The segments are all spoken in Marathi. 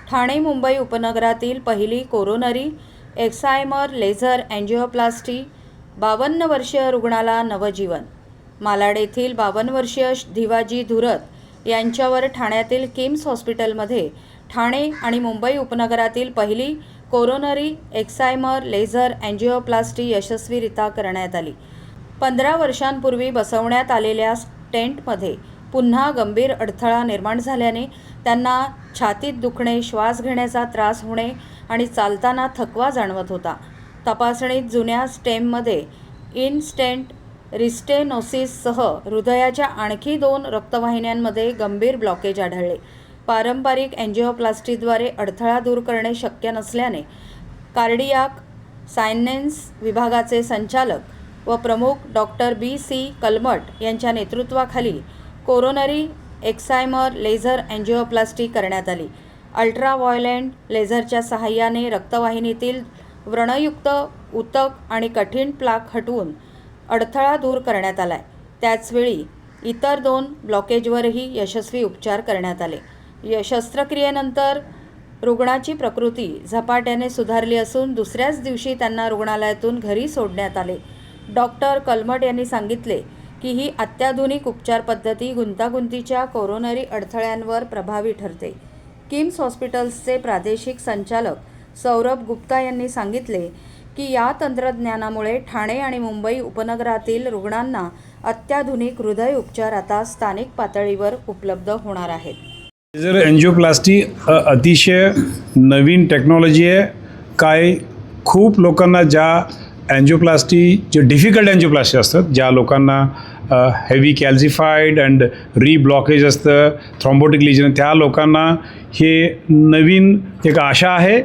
ठाणे मुंबई उपनगरातील पहिली कोरोनरी एक्सायमर लेझर अँजिओप्लास्टी 52 वर्षीय रुग्णाला नवजीवन. मालाड येथील 52 वर्षीय धिवाजी धुरत यांच्यावर ठाण्यातील किम्स हॉस्पिटलमध्ये ठाणे आणि मुंबई उपनगरातील पहिली कोरोनरी एक्सायमर लेझर अँजिओप्लास्टी यशस्वीरित्या करण्यात आली. 15 वर्षांपूर्वी बसवण्यात आलेल्या स्टेंटमध्ये पुन्हा गंभीर अडथळा निर्माण झाल्याने त्यांना छातीत दुखणे, श्वास घेण्याचा त्रास होणे आणि चालताना थकवा जाणवत होता. तपासणीत जुन्या स्टेममध्ये इन-स्टेंट रिस्टेनोसिससह हृदयाच्या आणखी 2 रक्तवाहिन्यांमध्ये गंभीर ब्लॉकेज आढळले. पारंपरिक अँजिओप्लास्टीद्वारे अडथळा दूर करणे शक्य नसल्याने कार्डियाक सायन्सेस विभागाचे संचालक व प्रमुख डॉक्टर B.C. कलमट यांच्या नेतृत्वाखाली कोरोनरी एक्सायमर लेझर अँजिओप्लास्टी करण्यात आली. अल्ट्राव्हायोलेंट लेझरच्या सहाय्याने रक्तवाहिनीतील व्रणयुक्त ऊतक आणि कठीण प्लाक हटवून अडथळा दूर करण्यात आला. त्याचवेळी इतर 2 ब्लॉकेजवरही यशस्वी उपचार करण्यात आले. शस्त्रक्रियेनंतर रुग्णाची प्रकृती झपाट्याने सुधारली असून दुसऱ्याच दिवशी त्यांना रुग्णालयातून घरी सोडण्यात आले. डॉक्टर कलमट यांनी सांगितले की ही अत्याधुनिक उपचार पद्धती गुंतागुंतीच्या कोरोनरी अडथळ्यांवर प्रभावी ठरते. किम्स हॉस्पिटल्सचे प्रादेशिक संचालक सौरभ गुप्ता यांनी सांगितले की या तंत्रज्ञानामुळे ठाणे आणि मुंबई उपनगरातील रुग्णांना अत्याधुनिक हृदय उपचार आता स्थानिक पातळीवर उपलब्ध होणार आहेत. लेझर अँजिओप्लास्टी अतिशय नवीन टेक्नॉलॉजी आहे. काय खूप लोकांना ज्या अँजिओप्लास्टी जे डिफिकल्ट अँजिओप्लास्टी असतात, ज्या लोकांना हेवी कॅल्सिफाईड अँड रीब्लॉकेज असतं, थ्रॉम्बोटिक लिजन, त्या लोकांना हे नवीन एक आशा आहे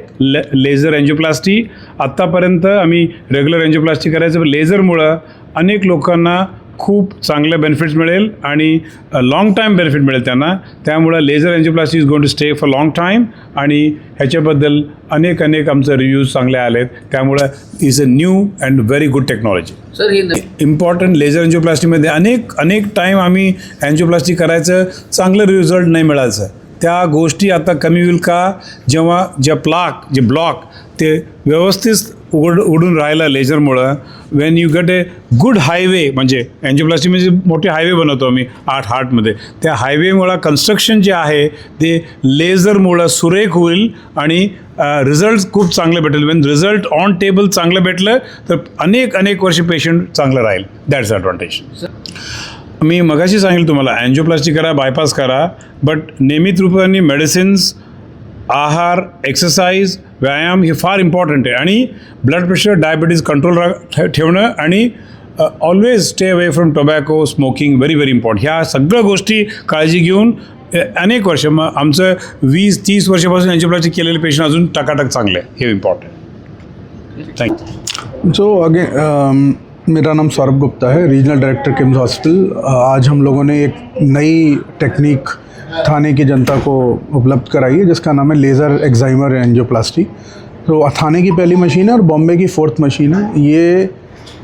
लेझर अँजिओप्लास्टी. आत्तापर्यंत आम्ही रेग्युलर अँजिओप्लास्टी करायचं, लेझरमुळं अनेक लोकांना खूप चांगले बेनिफिट्स मिळेल आणि लाँग टाईम बेनिफिट मिळेल त्यांना. त्यामुळं laser angioplasty is going to stay for long time आणि ह्याच्याबद्दल अनेक आमचे रिव्ह्यूज चांगले आलेत. त्यामुळं is a new and very good technology. Sir, ही इम्पॉर्टंट लेझर अँजिओप्लास्टीमध्ये अनेक टाईम आम्ही अँजिओप्लास्टी करायचं, चांगलं रिझल्ट नाही मिळायचं. त्या गोष्टी आता कमी होईल का जेव्हा जे ब्लॉक ते व्यवस्थित उडून राहिलं लेझरमुळं. When you get a good highway, म्हणजे अँजिओप्लास्टी म्हणजे मोठे हायवे बनवतो आम्ही हार्टमध्ये, त्या हायवेमुळं कन्स्ट्रक्शन जे आहे ते लेझरमुळं सुरेख होईल आणि रिझल्ट खूप चांगले भेटेल. वेन रिझल्ट ऑन टेबल चांगलं भेटलं तर अनेक वर्ष पेशंट चांगलं राहील. That's advantage. मी मगाशी सांगितलं तुम्हाला अँजिओप्लास्टी करा, बायपास करा, बट नियमित रूपाने मेडिसिन्स, आहार, एक्सरसाइज, व्यायाम हे फार इम्पॉर्टंट आहे. आणि ब्लड प्रेशर, डायबिटीज कंट्रोल ठेवणं आणि always stay away from tobacco, smoking, very important. ह्या सगळ्या गोष्टी काळजी घेऊन अनेक वर्ष, मग आमचं 20-30 वर्षापासून अँजिओप्लास्टी केलेले पेशंट अजून टकाटक चांगले आहे. हे इम्पॉर्टंट. Thank you. मेरा नाम सौरभ गुप्ता है, रीजनल डायरेक्टर किम्स हॉस्पिटल. आज हम लोगों ने एक नई टेक्निक थाने की जनता को उपलब्ध कराई है जिसका नाम है लेज़र एक्साइमर एंजियोप्लास्टी. तो थाने की पहली मशीन है और बॉम्बे की 4th मशीन है. ये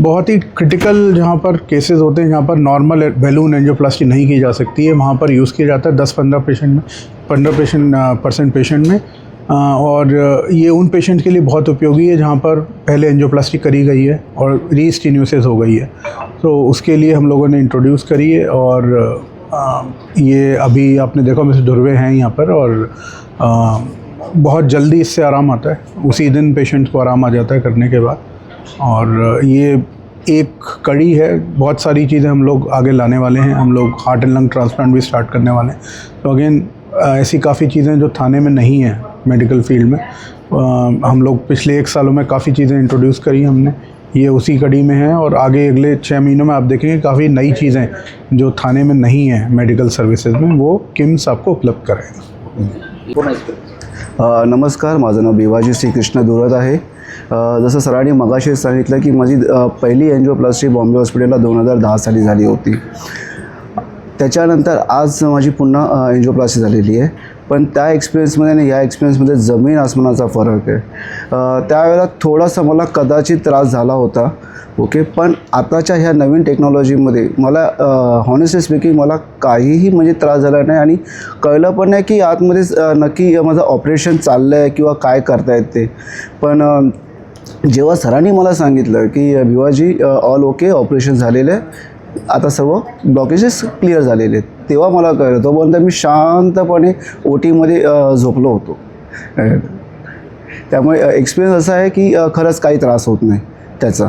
बहुत ही क्रिटिकल जहाँ पर केसेस होते हैं, जहाँ पर नॉर्मल बैलून एंजियोप्लास्टी नहीं की जा सकती है, वहाँ पर यूज़ किया जाता है 10-15 पेशेंट में, 15% पेशेंट में. और ये उन पेशेंट के लिए बहुत उपयोगी है जहाँ पर पहले एंजियोप्लास्टी करी गई है और रीस्टेनोसिस हो गई है. तो उसके लिए हम लोगों ने इंट्रोड्यूस करी है. और ये अभी आपने देखा मिस्टर धुर्वे हैं यहाँ पर, और बहुत जल्दी इससे आराम आता है. उसी दिन पेशेंट को आराम आ जाता है करने के बाद. और ये एक कड़ी है, बहुत सारी चीज़ें हम लोग आगे लाने वाले हैं. हम लोग हार्ट एंड लंग ट्रांसप्लांट भी स्टार्ट करने वाले हैं. तो अगेन ऐसी काफ़ी चीज़ें जो थाने में नहीं हैं मेडिकल फील्ड में, हम लोग पिछले 1 सालों में काफ़ी चीज़ें इंट्रोड्यूस करी हमने. ये उसी कड़ी में है और आगे अगले 6 महीनों में आप देखेंगे काफ़ी नई चीज़ें जो थाने में नहीं हैं मेडिकल सर्विसेज में, वो किम्स आपको उपलब्ध करेगा. नमस्कार, माझं नाव भिवाजी श्रीकृष्ण धुरत आहे. जसं सरांनी मगाशी सांगितलं की माझी पहिली एंजिओप्लास्टी बॉम्बे हॉस्पिटलला 2010 साली झाली होती. त्याच्यानंतर आज माझी पुन्हा एंजिओप्लास्टी झालेली आहे. पण त्या एक्सपिरियन्समध्ये आणि ह्या एक्सपिरियन्समध्ये जमीन आसमानाचा फरक आहे. त्यावेळेला थोडासा मला कदाचित त्रास झाला होता, ओके. पण आताच्या ह्या नवीन टेक्नॉलॉजीमध्ये मला हॉनेस्टली स्पीकिंग मला काहीही म्हणजे त्रास झाला नाही आणि कळलं पण नाही की आतमध्येच नक्की माझं ऑपरेशन चाललं आहे किंवा काय करतायत ते. पण जेव्हा सरांनी मला सांगितलं की भिवाजी ऑल ओके, ऑपरेशन झालेलं आहे, आता सर्व ब्लॉकेजेस क्लिअर झालेले आहेत, तेव्हा मला कळलं. तोपर्यंत मी शांतपणे OTमध्ये झोपलो होतो. त्यामुळे एक्सपिरियन्स असा आहे की खरंच काही त्रास होत नाही त्याचा.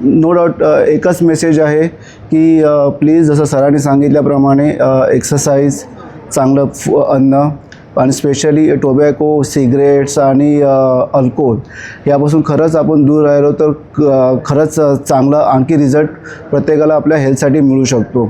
नो डाऊट एकच मेसेज आहे की प्लीज जसं सरांनी सांगितल्याप्रमाणे एक्सरसाइज, चांगलं अन्न आणि स्पेशली टोबॅको, सिगरेट्स आणि अल्कोहोल यापासून खरंच आपण दूर राहिलो तर खरंच चांगला आणखी रिझल्ट प्रत्येकाला आपल्या हेल्थसाठी मिळू शकतो.